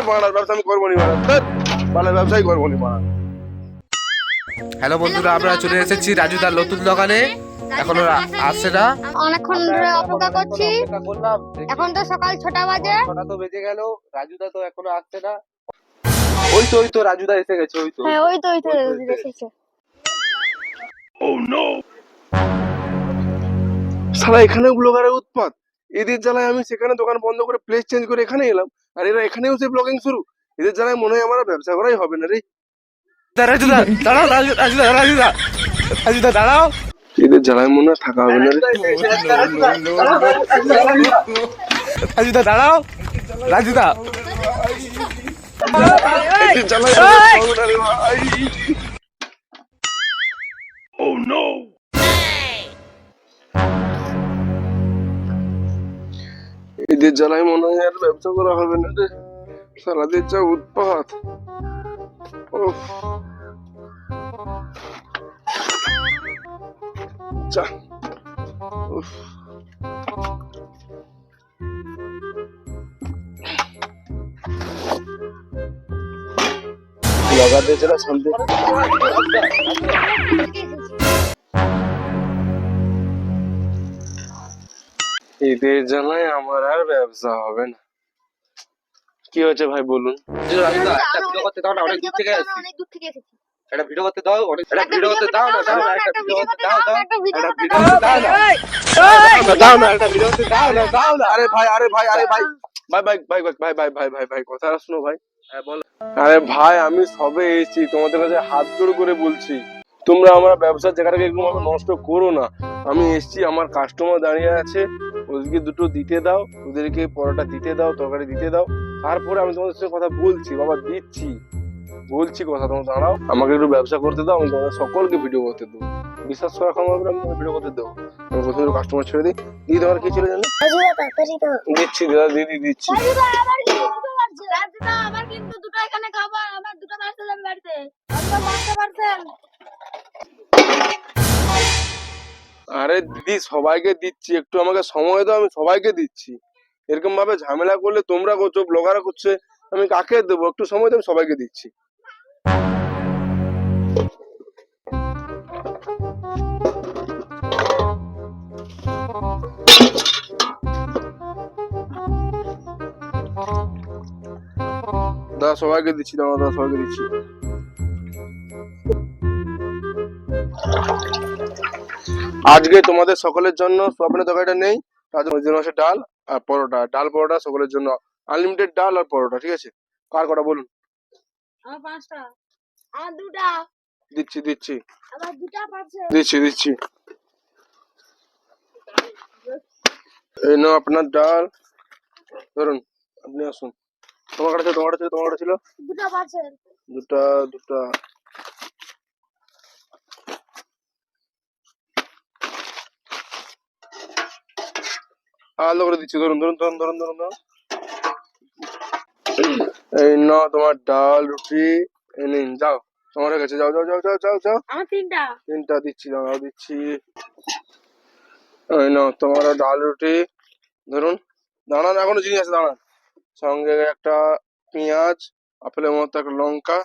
বাড়ার ব্যবসা আমি করবো নি, বাড়ার ব্যবসাই করবো নি বাড়া। হ্যালো বন্ধুরা, আমরা চলে এসেছি রাজুদার নতুন দোকানে। এখনো আসছে না, অনেকক্ষণ ধরে অপেক্ষা করছি। এখন তো সকাল 6টা বাজে। 6টা তো বেজে গেল, রাজুদা তো এখনো আসছে না। ওই তো রাজুদা এসে গেছে, ওই তো। হ্যাঁ ওই তো এসেছে। শালা এখানে ব্লগারের উৎপাত, এদের জ্বালায় আমি সেখানে দোকান বন্ধ করে প্লেস চেঞ্জ করে এখানে এলাম, আর এরা এখানেও সে ব্লগিং শুরু। এদের জ্বালায় মনে হয় আমার ব্যবসা করাই হবে না রে। রাজুদা দাঁড়াও, রাজুদা দাঁড়াও, এদের জ্বালায় মনে হয় থাকা হবে না রে। রাজুদা দাঁড়াও, রাজুদা এদের জ্বালায় হবে না রে ভাই। Oh no! এদের জ্বালায় মনে হয় আর ব্যবসা করা হবে না রে, সারাদের যা উৎপাত। উফ, যা, উফ। লাগাতে যারা শান্তি। এদের জ্বালায় আমার আর ব্যবসা হবে না। কি হয়েছে ভাই বলুন? একটা ভিডিও করতে দাও না, অনেক দূর থেকে এসেছি। একটা ভিডিও করতে দাও, একটা ভিডিও করতে দাও না, দাও না, একটা ভিডিও করতে দাও, একটা ভিডিও করতে দাও না, দাও না, একটা ভিডিও করতে দাও না, দাও না। আরে ভাই, ভাই কথা শোনো ভাই। হ্যাঁ বলো। আরে ভাই, আমি সবে এসেছি, তোমাদের কাছে হাত জোড় করে বলছি, তোমরা আমার ব্যবসার জায়গাটাকে একদম নষ্ট করো না। আমি এসেছি, আমার কাস্টমার দাঁড়িয়ে আছে, ওদেরকে দুটো দিতে দাও, ওদেরকে পরোটা দিতে দাও, তরকারি দিতে দাও, তারপরে আমি তোমাদের সাথে কথা বলছি। বাবা দিচ্ছি, বলছি কথা, তোমরা দাঁড়াও, আমাকে একটু ব্যবসা করতে দাও, আমি তোমাদের সকলকে ভিডিও করতে দেবো। বিশ্বাস করা খাওয়া হবে, আমি তোমাকে ভিডিও করতে দেবো। আমি প্রথমে কাস্টমার ছেড়ে দিই। দিদি তোমার কি ছিল জানো? দিচ্ছি দাদা, দিদি দিচ্ছি। আমার কিন্তু দুটো এখানে খাবার, আমার দুটো পার্সেল আমি বাড়িতে। আমি মাছটা পার্সেল। আরে দিদি সবাইকে দিচ্ছি, একটু আমাকে সময় দাও, আমি সবাইকে দিচ্ছি। এরকম ভাবে ঝামেলা করলে তোমরা করছো, ব্লগাররা করছে, আমি কাকে দেবো? একটু সময় দাও, আমি সবাইকে দিচ্ছি। দাদা সবাইকে দিচ্ছি, দাদা সবাইকে দিচ্ছি। আজকে তোমাদের সকলের জন্য সোয়াবিনের তরকারিটা নেই, তার জন্য হচ্ছে ডাল আর পরোটা। ডাল পরোটা সকলের জন্য, আনলিমিটেড ডাল আর পরোটা, ঠিক আছে? কার কটা বলুন? আমার 5টা, আর 2টা। দিচ্ছি আবার 2টা পার্সেল। দিচ্ছি। এই নাও আপনার ডাল, ধরুন, আপনি আসুন। তোমার কাছে ছিল 2টা পার্সেল। দুটা। আলাদা করে দিচ্ছি, ধরুন। এই নাও তোমার ডাল, রুটি, এই নিন, যাও, তোমার হয়ে গেছে, যাও। আমার 3টা দিচ্ছি, দাঁড়াও দিচ্ছি। এই নাও তোমার ডাল, রুটি, ধরুন। দাঁড়ান, এখনো জিনিস আছে, দাঁড়ান। সঙ্গে একটা পেঁয়াজ, আপেলের মতো একটা লঙ্কা,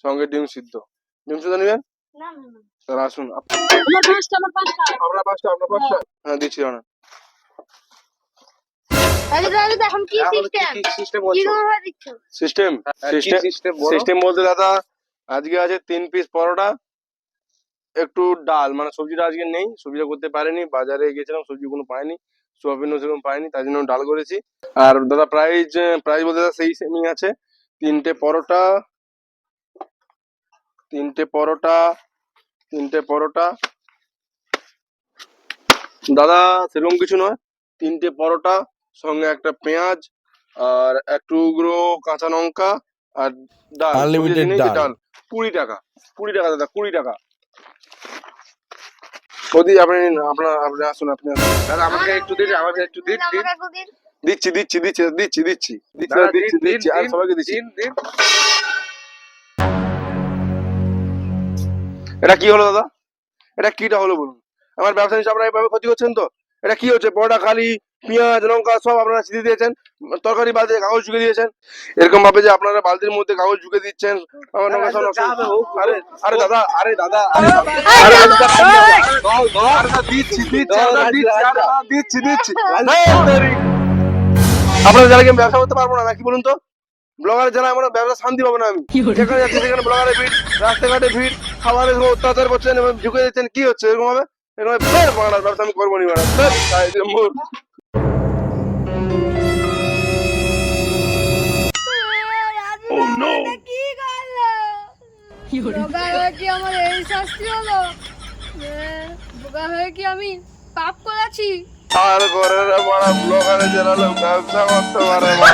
সঙ্গে ডিম সিদ্ধ নেবেন? না। তাহলে আসুন। আমার 5টা। আপনার পাঁচটা? হ্যাঁ দিচ্ছি, দাঁড়ান। এখন কি সিস্টেম? সিস্টেম বলতে দাদা, আজকে আছে 3 পিস পরোটা, একটু ডাল, মানে সবজিটা আজকে নেই, সবজিটা করতে পারিনি, বাজারে গেছিলাম, সবজি কোনো পাইনি, সোয়াবিনও সেরকম পাইনি, তাই জন্য ডাল করেছি। আর দাদা প্রাইস বলতে দাদা সেই সেমই আছে। 3টে পরোটা দাদা, সেরকম কিছু নয়। 3টে পরোটা, সঙ্গে একটা পেঁয়াজ, আর এক টুকরো কাঁচা লঙ্কা, আর ডাল, আনলিমিটেড ডাল। 20 টাকা দাদা, 20 টাকা। ওদি আপনি আসুন, দাদা আমাকে একটু দিন, দিচ্ছি, আর সবাইকে দিচ্ছি। এটা কি হলো দাদা? এটা কিটা হলো বলুন? আমার ব্যবসা নিয়ে আপনারা এভাবে ক্ষতি করছেন তো? এটা কি হচ্ছে? পরোটা খালি পেঁয়াজ লঙ্কা সব আপনারা ছিঁড়ে দিয়েছেন, তরকারি বাদে কাগজ ঝুঁকে দিয়েছেন। এরকম ভাবে যে আপনারা বালতির মধ্যে কাগজ ঝুঁকে দিচ্ছেন, আমার লঙ্কা সব নষ্ট। আরে আরে দাদা, আরে দাদা, আরে দাদা, আরে দাদা, আরে দাদা, দিচ্ছি দিচ্ছি আরে দাদা, দিচ্ছি আরে দাদা, দিচ্ছি দিচ্ছি। আপনারা যারা আমি ব্যবসা করতে পারবো না নাকি বলুন তো? ব্লগার যারা আমরা ব্যবসা শান্তি পাবো না আমি। যেখানে যাচ্ছি সেখানে ব্লগারের ভিড়, রাস্তাঘাটে ভিড়, খাবারের উপর অত্যাচার করছেন এবং ঢুকে দিচ্ছেন, কি হচ্ছে এরকম ভাবে? এরকম ভাবে ফের বাংলার ব্যবসা আমি করবো নি ম্যাডাম। কি করলো? বোকা হয়ে কি আমার এই শাস্তি হলো? বোকা হয়ে কি আমি পাপ করেছি? আর করে রে মারা, ব্লগারে যারা লোক ব্যবসা করতে পারে না।